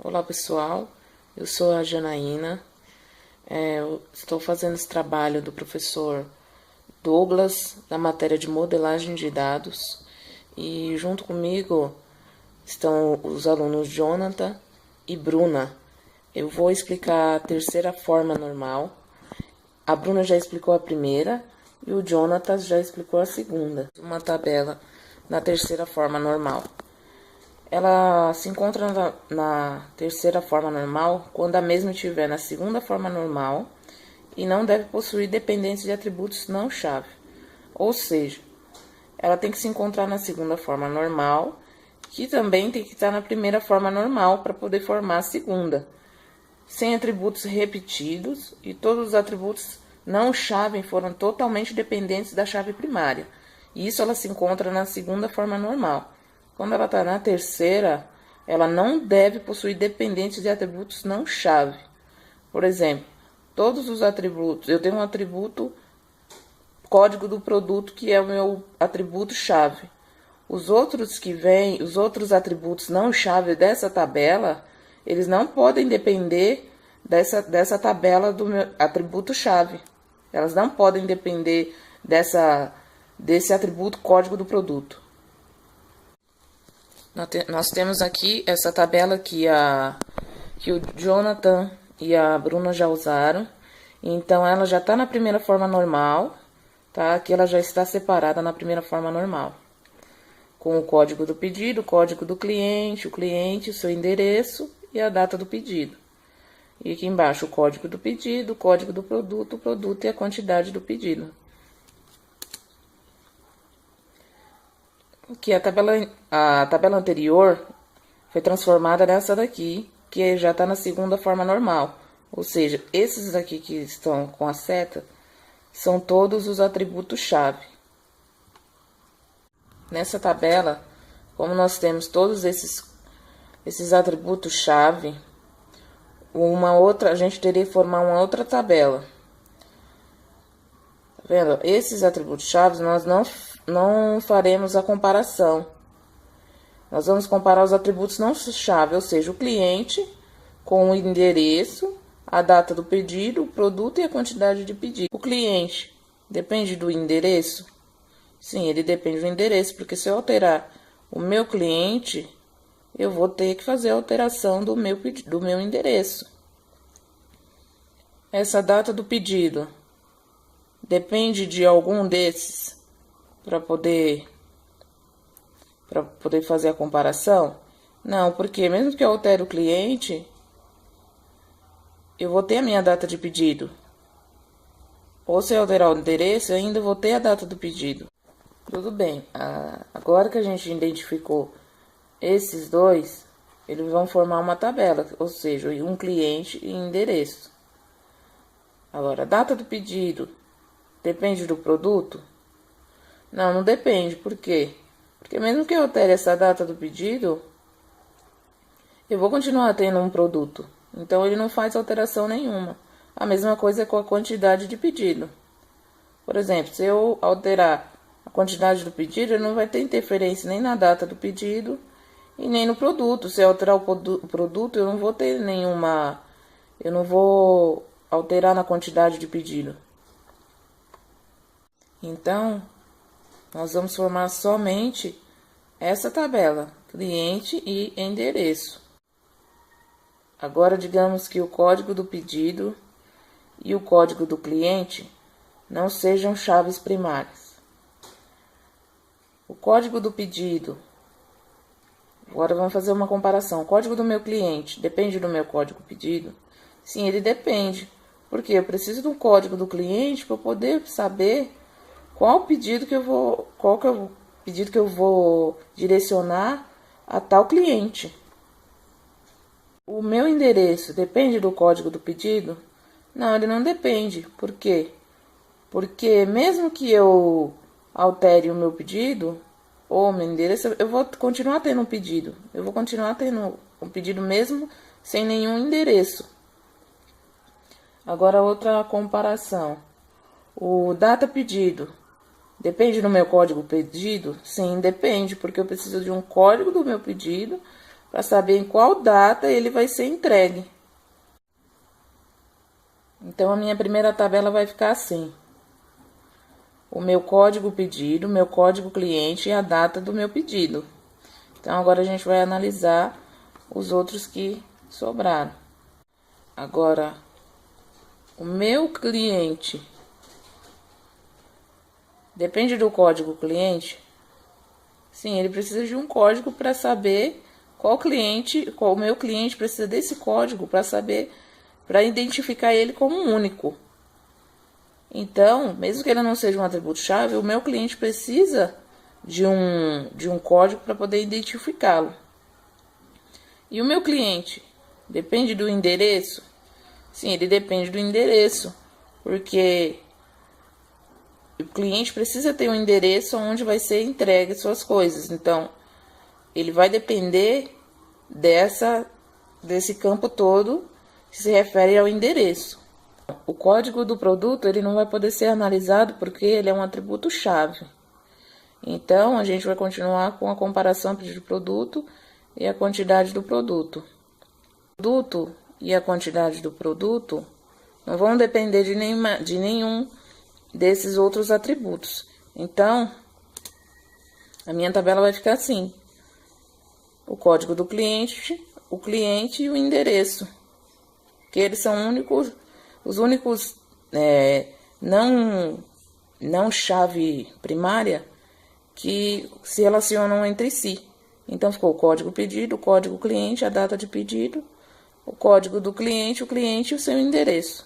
Olá pessoal, eu sou a Janaína, eu estou fazendo esse trabalho do professor Douglas, da matéria de modelagem de dados, e junto comigo estão os alunos Jonathan e Bruna. Eu vou explicar a terceira forma normal, a Bruna já explicou a primeira e o Jonathan já explicou a segunda. Uma tabela na terceira forma normal. Ela se encontra na terceira forma normal quando a mesma estiver na segunda forma normal e não deve possuir dependência de atributos não-chave. Ou seja, ela tem que se encontrar na segunda forma normal, que também tem que estar na primeira forma normal para poder formar a segunda, sem atributos repetidos, e todos os atributos não-chave foram totalmente dependentes da chave primária. E isso ela se encontra na segunda forma normal. Quando ela está na terceira, ela não deve possuir dependentes de atributos não-chave. Por exemplo, todos os atributos, eu tenho um atributo código do produto, que é o meu atributo-chave. Os outros que vêm, os outros atributos não-chave dessa tabela, eles não podem depender dessa tabela do meu atributo-chave. Elas não podem depender desse atributo código do produto. Nós temos aqui essa tabela que o Jonathan e a Bruna já usaram. Então, ela já está na primeira forma normal, tá? Aqui ela já está separada na primeira forma normal. Com o código do pedido, o código do cliente, o seu endereço e a data do pedido. E aqui embaixo o código do pedido, o código do produto, o produto e a quantidade do pedido. Que a tabela anterior foi transformada nessa daqui, que já está na segunda forma normal. Ou seja, esses daqui que estão com a seta são todos os atributos-chave. Nessa tabela, como nós temos todos esses atributos-chave, a gente teria que formar uma outra tabela. Tá vendo? Esses atributos-chave nós não faremos a comparação. Nós vamos comparar os atributos não-chave, ou seja, o cliente com o endereço, a data do pedido, o produto e a quantidade de pedido. O cliente depende do endereço? Sim, ele depende do endereço, porque se eu alterar o meu cliente, eu vou ter que fazer a alteração do meu endereço. Essa data do pedido depende de algum desses para poder fazer a comparação? Não, porque mesmo que eu altere o cliente, eu vou ter a minha data de pedido. Ou se eu alterar o endereço, eu ainda vou ter a data do pedido. Tudo bem, agora que a gente identificou esses dois, eles vão formar uma tabela, ou seja, um cliente e endereço. Agora, a data do pedido depende do produto? Não depende. Por quê? Porque mesmo que eu altere essa data do pedido, eu vou continuar tendo um produto. Então, ele não faz alteração nenhuma. A mesma coisa é com a quantidade de pedido. Por exemplo, se eu alterar a quantidade do pedido, ele não vai ter interferência nem na data do pedido e nem no produto. Se eu alterar o produto, eu não vou ter nenhuma... Eu não vou alterar na quantidade de pedido. Então, nós vamos formar somente essa tabela, cliente e endereço. Agora, digamos que o código do pedido e o código do cliente não sejam chaves primárias. O código do pedido, agora vamos fazer uma comparação. O código do meu cliente depende do meu código pedido? Sim, ele depende. Porque eu preciso do código do cliente para poder saber qual pedido que eu vou direcionar a tal cliente. O meu endereço depende do código do pedido? Não, ele não depende. Por quê? Porque mesmo que eu altere o meu pedido ou o meu endereço, eu vou continuar tendo um pedido. Eu vou continuar tendo um pedido mesmo sem nenhum endereço. Agora, outra comparação. O data pedido depende do meu código pedido? Sim, depende, porque eu preciso de um código do meu pedido para saber em qual data ele vai ser entregue. Então, a minha primeira tabela vai ficar assim: o meu código pedido, meu código cliente e a data do meu pedido. Então, agora a gente vai analisar os outros que sobraram. Agora, o meu cliente, depende do código cliente. Sim, ele precisa de um código para saber qual o meu cliente precisa desse código para saber, para identificar ele como único. Então, mesmo que ele não seja um atributo-chave, o meu cliente precisa de um código para poder identificá-lo. E o meu cliente depende do endereço? Sim, ele depende do endereço, porque o cliente precisa ter um endereço onde vai ser entregue suas coisas. Então, ele vai depender desse campo todo que se refere ao endereço. O código do produto ele não vai poder ser analisado porque ele é um atributo-chave. Então, a gente vai continuar com a comparação de produto e a quantidade do produto. O produto e a quantidade do produto não vão depender de nenhum desses outros atributos. Então, a minha tabela vai ficar assim: o código do cliente, o cliente e o endereço, que eles são os únicos não chave primária que se relacionam entre si. Então, ficou o código pedido, o código cliente, a data de pedido, o código do cliente, o cliente e o seu endereço.